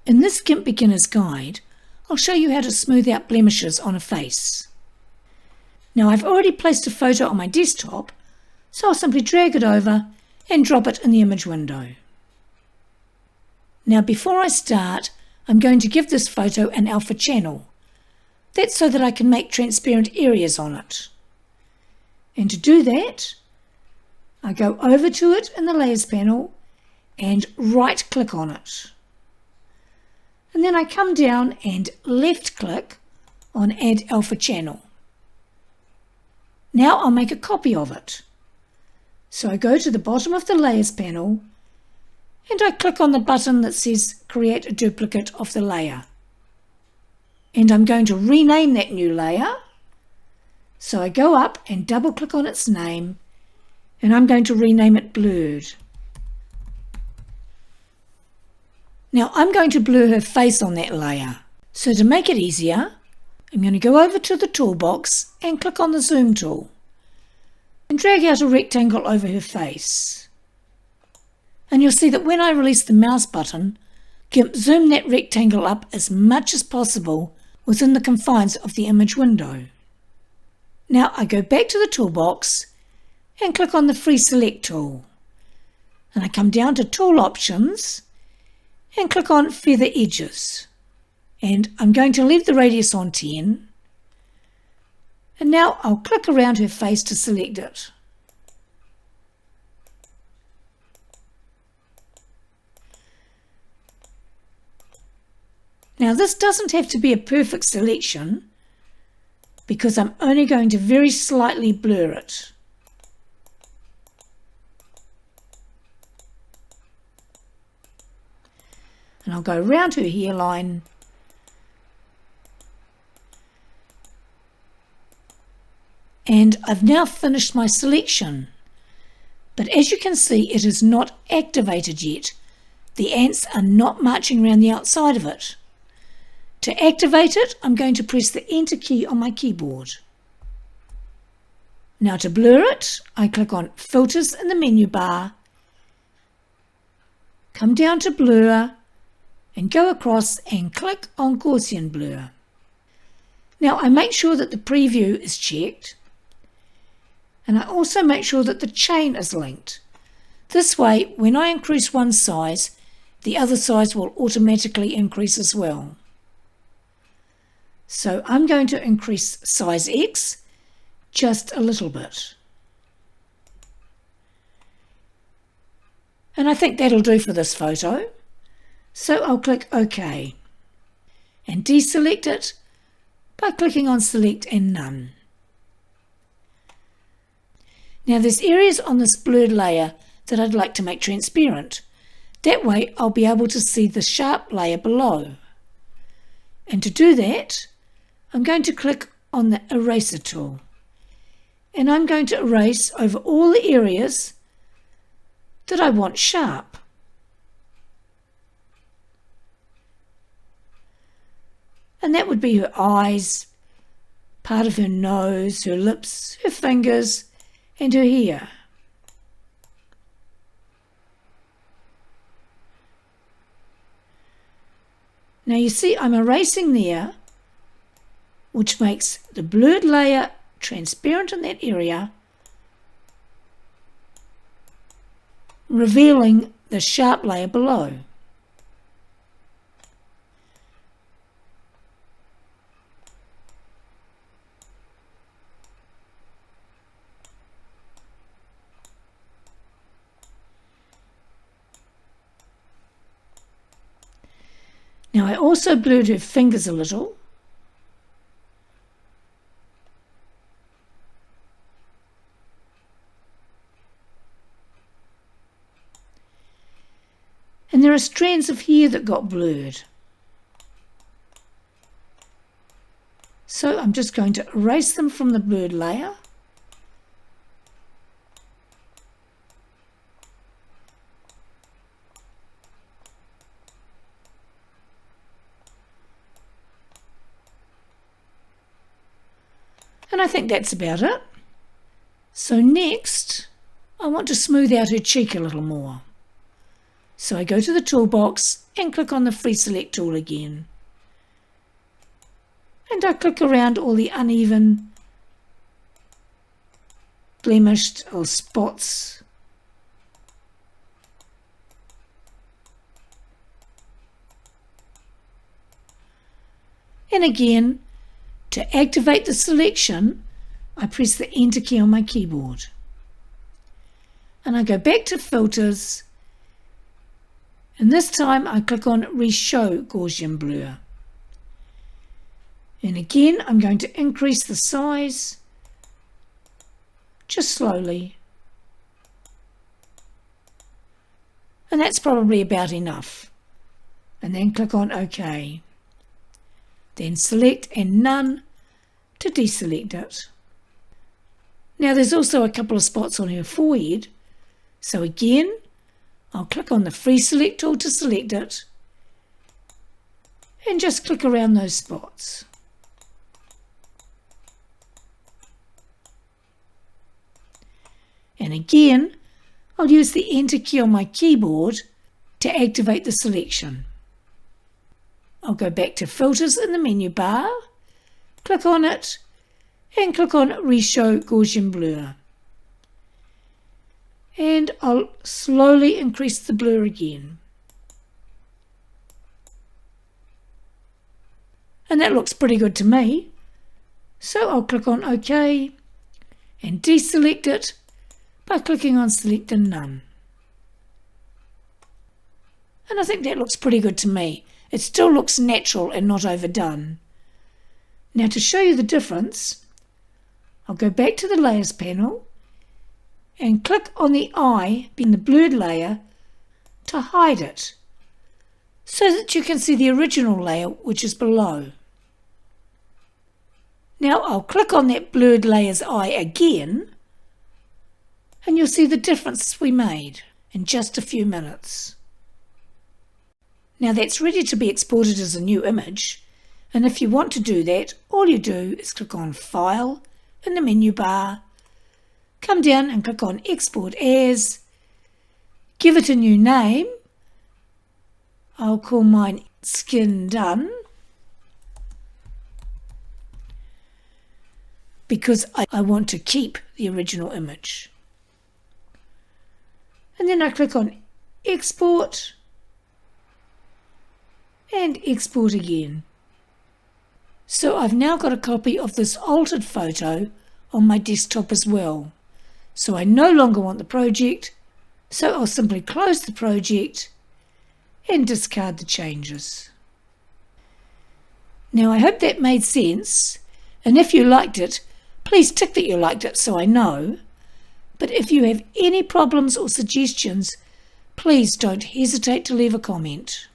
In this GIMP Beginner's Guide, I'll show you how to smooth out blemishes on a face. Now I've already placed a photo on my desktop, so I'll simply drag it over and drop it in the image window. Now before I start, I'm going to give this photo an alpha channel. That's so that I can make transparent areas on it. And to do that, I go over to it in the Layers panel and right click on it. And then I come down and left click on Add Alpha Channel. Now I'll make a copy of it. So I go to the bottom of the Layers panel and I click on the button that says Create a Duplicate of the Layer. And I'm going to rename that new layer. So I go up and double click on its name and I'm going to rename it Blurred. Now I'm going to blur her face on that layer. So to make it easier, I'm going to go over to the toolbox and click on the zoom tool and drag out a rectangle over her face. And you'll see that when I release the mouse button, GIMP zoomed that rectangle up as much as possible within the confines of the image window. Now I go back to the toolbox and click on the Free Select tool. And I come down to Tool Options and click on Feather Edges. And I'm going to leave the radius on 10. And now I'll click around her face to select it. Now this doesn't have to be a perfect selection because I'm only going to very slightly blur it. And I'll go around her hairline and I've now finished my selection. But as you can see, it is not activated yet. The ants are not marching around the outside of it. To activate it, I'm going to press the Enter key on my keyboard. Now to blur it, I click on Filters in the menu bar, come down to Blur, and go across and click on Gaussian Blur. Now I make sure that the preview is checked, and I also make sure that the chain is linked. This way, when I increase one size, the other size will automatically increase as well. So I'm going to increase size X just a little bit. And I think that'll do for this photo. So I'll click OK and deselect it by clicking on Select and None. Now there's areas on this blurred layer that I'd like to make transparent. That way I'll be able to see the sharp layer below. And to do that, I'm going to click on the Eraser tool. And I'm going to erase over all the areas that I want sharp. And that would be her eyes, part of her nose, her lips, her fingers, and her hair. Now you see I'm erasing there, which makes the blurred layer transparent in that area, revealing the sharp layer below. Now I also blurred her fingers a little. And there are strands of hair that got blurred. So I'm just going to erase them from the blurred layer. And I think that's about it. So next, I want to smooth out her cheek a little more. So I go to the toolbox and click on the free select tool again. And I click around all the uneven, blemished or spots. And again, to activate the selection, I press the Enter key on my keyboard. And I go back to Filters, and this time I click on Reshow Gaussian Blur. And again, I'm going to increase the size, just slowly. And that's probably about enough. And then click on OK. Then select and None to deselect it. Now there's also a couple of spots on her forehead, so again I'll click on the free select tool to select it and just click around those spots. And again I'll use the Enter key on my keyboard to activate the selection. I'll go back to Filters in the menu bar, click on it, and click on Reshow Gaussian Blur. And I'll slowly increase the blur again. And that looks pretty good to me. So I'll click on OK and deselect it by clicking on Select and None. And I think that looks pretty good to me. It still looks natural and not overdone. Now to show you the difference, I'll go back to the Layers panel and click on the eye being the blurred layer to hide it so that you can see the original layer which is below. Now I'll click on that blurred layer's eye again and you'll see the difference we made in just a few minutes. Now that's ready to be exported as a new image, and if you want to do that, all you do is click on File in the menu bar, come down and click on Export As, give it a new name. I'll call mine Skin Done because I want to keep the original image. And then I click on Export and export again. So I've now got a copy of this altered photo on my desktop as well. So I no longer want the project, so I'll simply close the project and discard the changes. Now I hope that made sense, and if you liked it, please tick that you liked it so I know. But if you have any problems or suggestions, please don't hesitate to leave a comment.